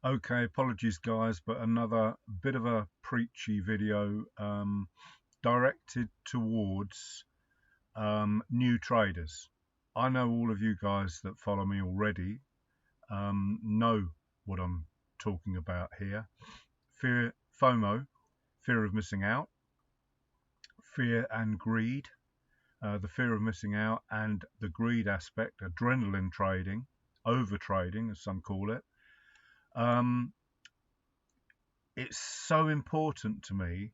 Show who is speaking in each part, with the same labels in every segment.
Speaker 1: Okay, apologies guys, but another bit of a preachy video directed towards new traders. I know all of you guys that follow me already know what I'm talking about here. Fear, FOMO, fear of missing out, fear and greed, the fear of missing out and the greed aspect, adrenaline trading, over trading as some call it. Um, it's so important to me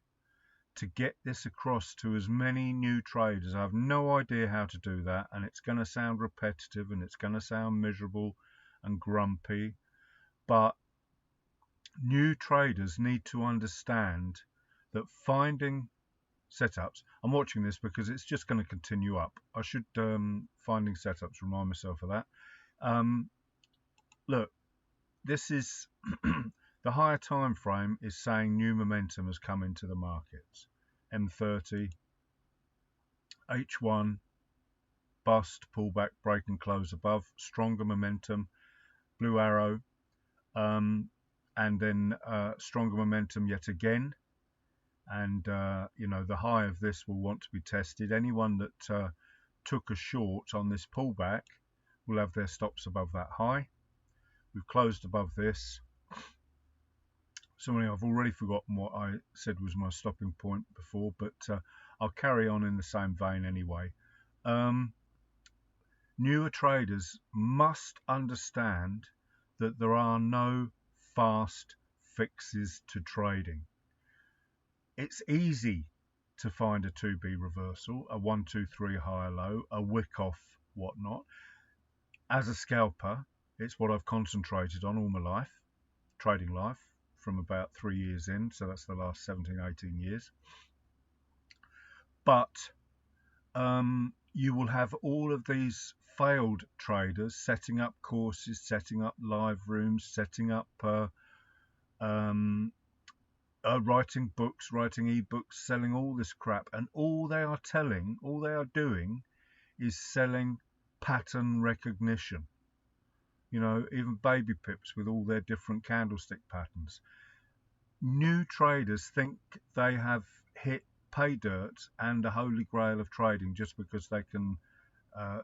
Speaker 1: to get this across to as many new traders. I have no idea how to do that, and it's going to sound repetitive and it's going to sound miserable and grumpy, but new traders need to understand that finding setups, I'm watching this because it's just going to continue up. I should finding setups, remind myself of that. um, Look, this is the higher time frame is saying new momentum has come into the markets. M30, H1, bust, pullback, break and close above, stronger momentum, blue arrow, and then stronger momentum yet again. And the high of this will want to be tested. Anyone that took a short on this pullback will have their stops above that high. We've closed above this. Sorry, I've already forgotten what I said was my stopping point before, but I'll carry on in the same vein anyway. Newer traders must understand that there are no fast fixes to trading. It's easy to find a 2B reversal, a 1, 2, 3 higher low, a wick off, whatnot. As a scalper, it's what I've concentrated on all my life, trading life, from about 3 years in, so that's the last 17, 18 years. But you will have all of these failed traders setting up courses, setting up live rooms, setting up writing books, writing ebooks, selling all this crap, and all they are doing is selling pattern recognition. Even baby pips with all their different candlestick patterns. New traders think they have hit pay dirt and a holy grail of trading just because they can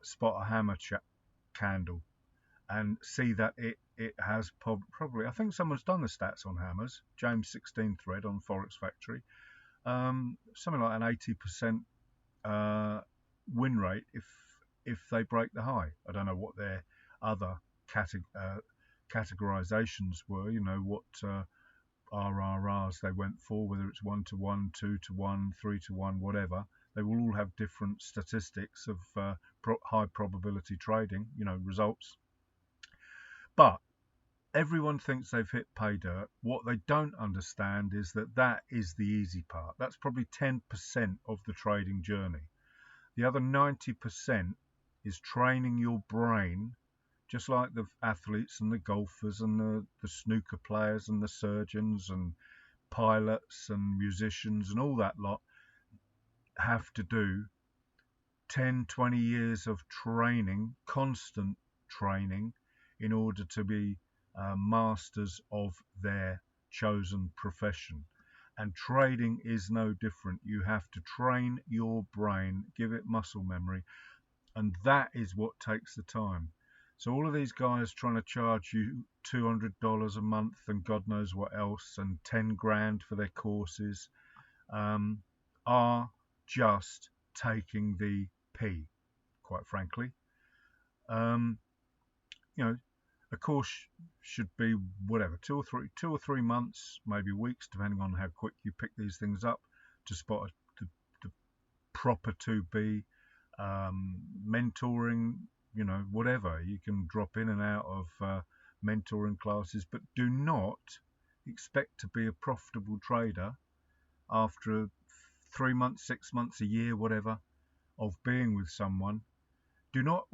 Speaker 1: spot a hammer candle and see that it has probably, I think someone's done the stats on hammers, James 16 thread on Forex Factory, something like an 80% win rate if they break the high. I don't know what their other categorizations were, what RRRs they went for, whether it's 1 to 1, 2 to 1, 3 to 1, whatever. They will all have different statistics of high probability trading, results. But everyone thinks they've hit pay dirt. What they don't understand is that is the easy part. That's probably 10% of the trading journey. The other 90% is training your brain, just like the athletes and the golfers and the snooker players and the surgeons and pilots and musicians and all that lot have to do. 10, 20 years of training, constant training, in order to be masters of their chosen profession. And trading is no different. You have to train your brain, give it muscle memory, and that is what takes the time. So all of these guys trying to charge you $200 a month and God knows what else, and 10 grand for their courses, are just taking the P, quite frankly. A course should be whatever, 2 or 3 months, maybe weeks, depending on how quick you pick these things up, to spot the proper 2B. Mentoring, whatever. You can drop in and out of mentoring classes, but do not expect to be a profitable trader after 3 months, 6 months, a year, whatever, of being with someone. Do not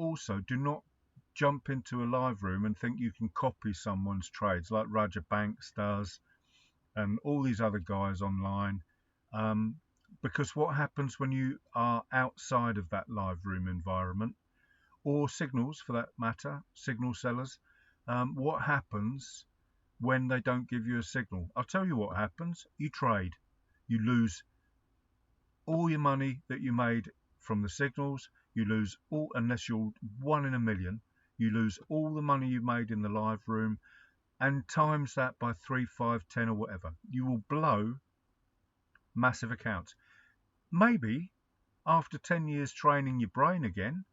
Speaker 1: jump into a live room and think you can copy someone's trades like Roger Banks does and all these other guys online. Because what happens when you are outside of that live room environment, or signals for that matter, signal sellers, what happens when they don't give you a signal. I'll tell you what happens. You trade. You lose all your money that you made from the signals. You lose all, unless you're 1 in a million, you lose all the money you made in the live room, and times that by 3, 5, 10 or whatever. You will blow massive accounts. Maybe after 10 years training your brain again,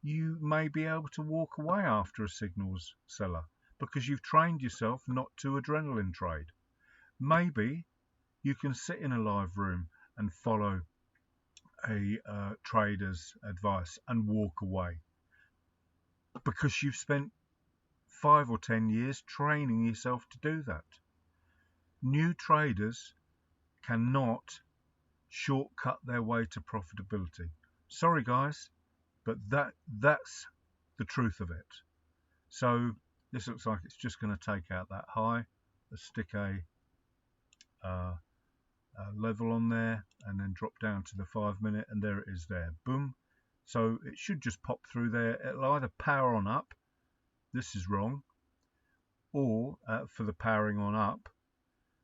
Speaker 1: you may be able to walk away after a signals seller because you've trained yourself not to adrenaline trade. Maybe you can sit in a live room and follow a trader's advice and walk away because you've spent 5 or 10 years training yourself to do that. New traders cannot shortcut their way to profitability. Sorry guys, but that's the truth of it. So this looks like it's just going to take out that high. Let's stick a level on there and then drop down to the 5 minute, and there it is there. Boom. So it should just pop through there. It'll either power on up, this is wrong, or for the powering on up,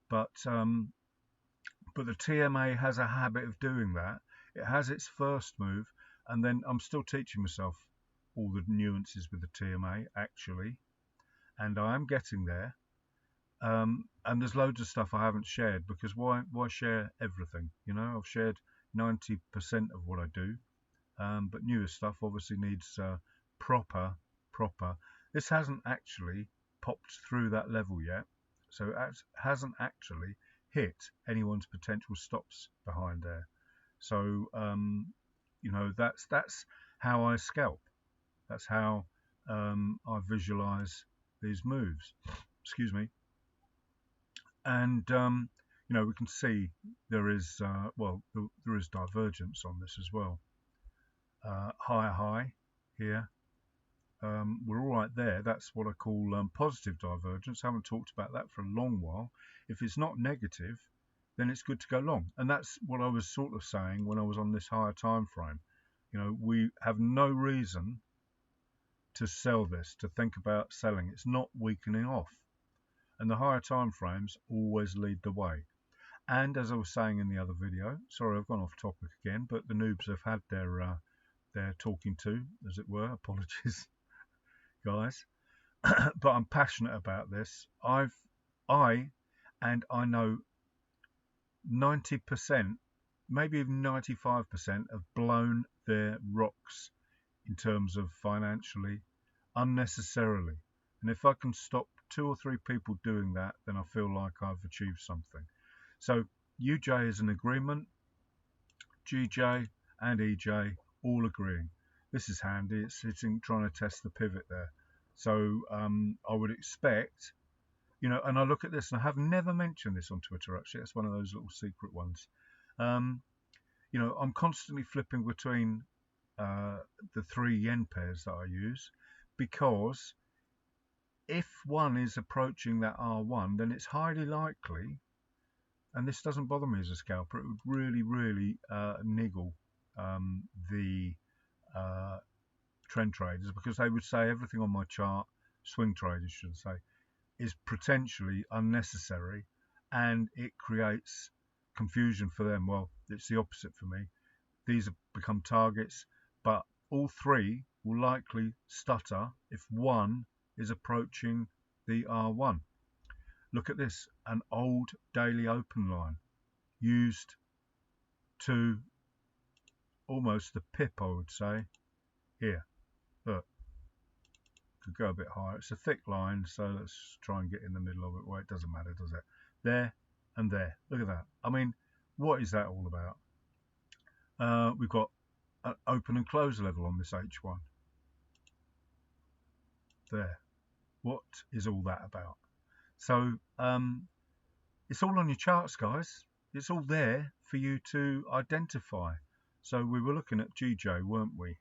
Speaker 1: but the TMA has a habit of doing that. It has its first move, and then I'm still teaching myself all the nuances with the TMA actually, and I am getting there. And there's loads of stuff I haven't shared because why share everything? You know, I've shared 90% of what I do, but newer stuff obviously needs proper. This hasn't actually popped through that level yet, so it hasn't actually hit anyone's potential stops behind there. So you know, that's how I scalp. That's how I visualize these moves. Excuse me. And you know, we can see there is well, there is divergence on this as well. High here. We're all right there. That's what I call positive divergence. I haven't talked about that for a long while. If it's not negative, then it's good to go long. And that's what I was sort of saying when I was on this higher time frame. You know, we have no reason to sell this, to think about selling. It's not weakening off. And the higher time frames always lead the way. And as I was saying in the other video, sorry, I've gone off topic again, but the noobs have had their talking to, as it were. Apologies, guys. But I'm passionate about this. I know 90%, maybe even 95% have blown their rocks in terms of financially unnecessarily. And if I can stop 2 or 3 people doing that, then I feel like I've achieved something. So UJ is an agreement, GJ and EJ all agreeing. This is handy. It's sitting trying to test the pivot there. So I would expect, you know, and I look at this, and I have never mentioned this on Twitter actually. It's one of those little secret ones. You know, I'm constantly flipping between the 3 yen pairs that I use, because if one is approaching that R1, then it's highly likely, and this doesn't bother me as a scalper, it would really niggle the trend traders, because they would say everything on my chart, swing traders should say, is potentially unnecessary, and it creates confusion for them. Well, it's the opposite for me. These have become targets, but all 3 will likely stutter if one is approaching the R1. Look at this, an old daily open line used to almost the pip, I would say. Here, look, could go a bit higher. It's a thick line, so let's try and get in the middle of it. Well, it doesn't matter, does it? There and there. Look at that. I mean, what is that all about? We've got an open and close level on this H1. There. What is all that about? So it's all on your charts, guys. It's all there for you to identify. So we were looking at GJ, weren't we?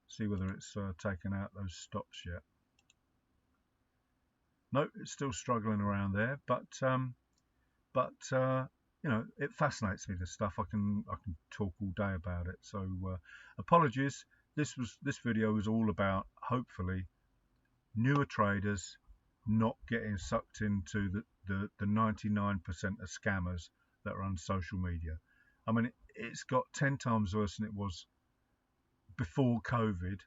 Speaker 1: See whether it's taken out those stops yet. No, it's still struggling around there, but you know, it fascinates me, this stuff. I can talk all day about it. So apologies. This video was all about, hopefully, newer traders not getting sucked into the 99% of scammers that are on social media. I mean, it's got 10 times worse than it was before COVID,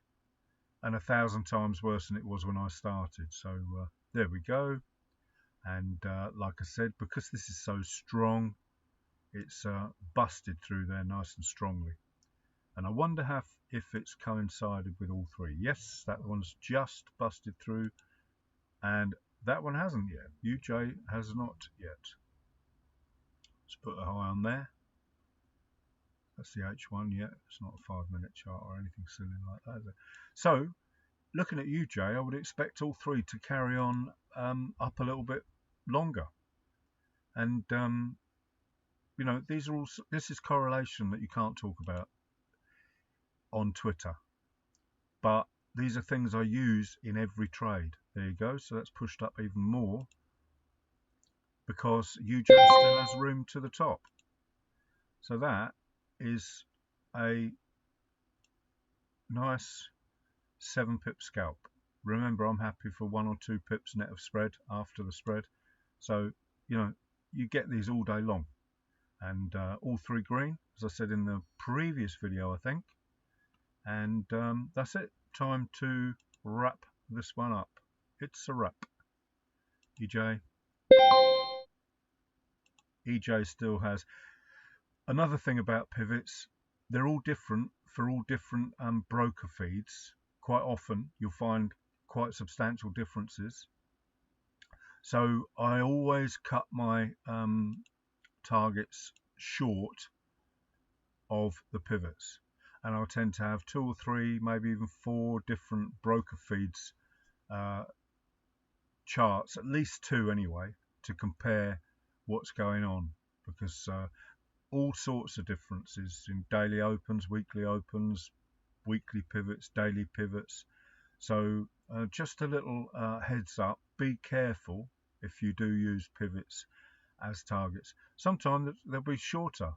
Speaker 1: and 1,000 times worse than it was when I started. So there we go. And like I said, because this is so strong, it's busted through there nice and strongly. And I wonder if it's coincided with all three. Yes, that one's just busted through, and that one hasn't yet. UJ has not yet. Let's put a high on there. That's the H1 yet. It's not a 5-minute chart or anything silly like that, is it? So, looking at UJ, I would expect all three to carry on up a little bit longer. And you know, this is correlation that you can't talk about on Twitter, but these are things I use in every trade. There you go. So that's pushed up even more because UJ still has room to the top. So that is a nice 7-pip scalp. Remember, I'm happy for 1 or 2 pips net of spread after the spread. So, you know, you get these all day long. And all three green, as I said in the previous video, I think. And that's it. Time to wrap this one up. It's a wrap. EJ still has. Another thing about pivots, they're all different for all different broker feeds. Quite often you'll find quite substantial differences. So I always cut my targets short of the pivots, and I'll tend to have 2 or 3, maybe even 4 different broker feeds charts, at least 2 anyway, to compare what's going on, because all sorts of differences in daily opens, weekly pivots, daily pivots. So just a little heads up, be careful if you do use pivots as targets. Sometimes they'll be shorter,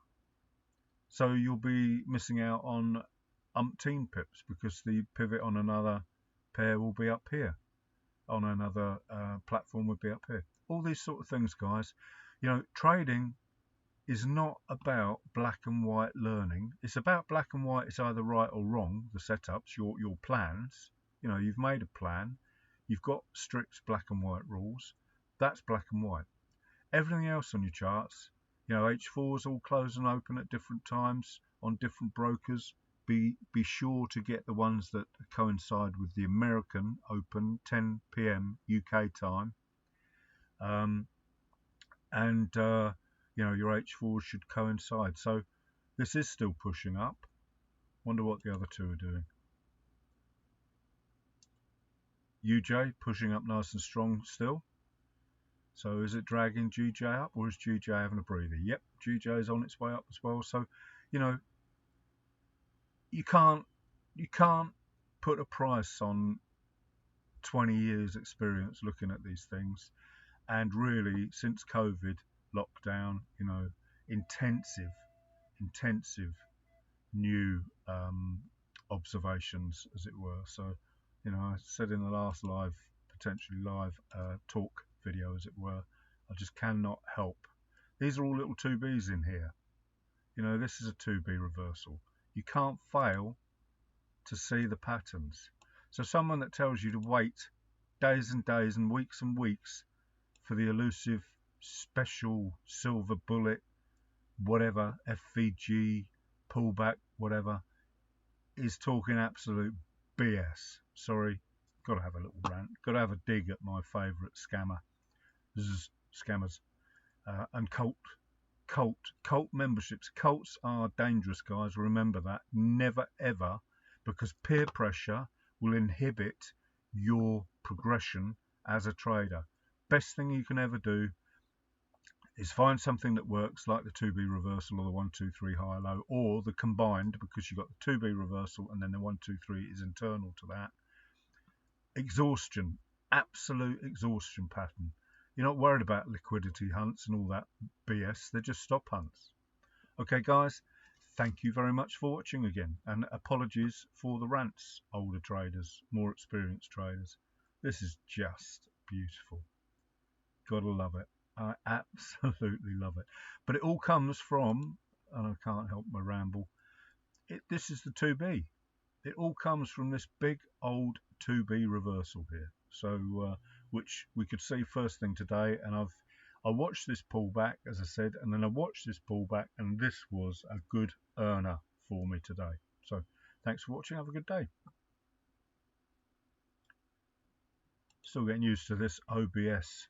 Speaker 1: so you'll be missing out on umpteen pips because the pivot on another pair will be up here, on another platform would be up here. All these sort of things, guys. You know, trading is not about black and white learning. It's about black and white. It's either right or wrong, the setups, your plans. You know, you've made a plan. You've got strict black and white rules. That's black and white. Everything else on your charts, you know, H4s all close and open at different times on different brokers. Be sure to get the ones that coincide with the American open, 10 p.m. UK time. You know, your H4s should coincide. So this is still pushing up. Wonder what the other two are doing. UJ pushing up nice and strong still. So is it dragging GJ up, or is GJ having a breather? Yep, GJ is on its way up as well. So, you know, you can't put a price on 20 years experience looking at these things. And really, since COVID lockdown, you know, intensive new observations, as it were. So, you know, I said in the last potentially live talk video, as it were, I just cannot help. These are all little 2Bs in here. You know, this is a 2B reversal. You can't fail to see the patterns. So someone that tells you to wait days and days and weeks for the elusive special silver bullet, whatever, FVG, pullback, whatever, is talking absolute BS. Sorry, got to have a little rant, got to have a dig at my favourite scammers and cult memberships. Cults are dangerous, guys. Remember that. Never ever, because peer pressure will inhibit your progression as a trader. Best thing you can ever do is find something that works, like the 2B reversal or the 1, 2, 3 high low, or the combined, because you've got the 2B reversal and then the 1, 2, 3 is internal to that. Exhaustion, absolute exhaustion pattern. You're not worried about liquidity hunts and all that BS. They're just stop hunts. Okay, guys, thank you very much for watching again, and apologies for the rants, older traders, more experienced traders. This is just beautiful. Gotta love it. I absolutely love it. But it all comes from, and I can't help my ramble, this is the 2B. It all comes from this big old 2B reversal here. So, which we could see first thing today, and I watched this pullback, as I said, and then I watched this pullback, and this was a good earner for me today. So, thanks for watching. Have a good day. Still getting used to this OBS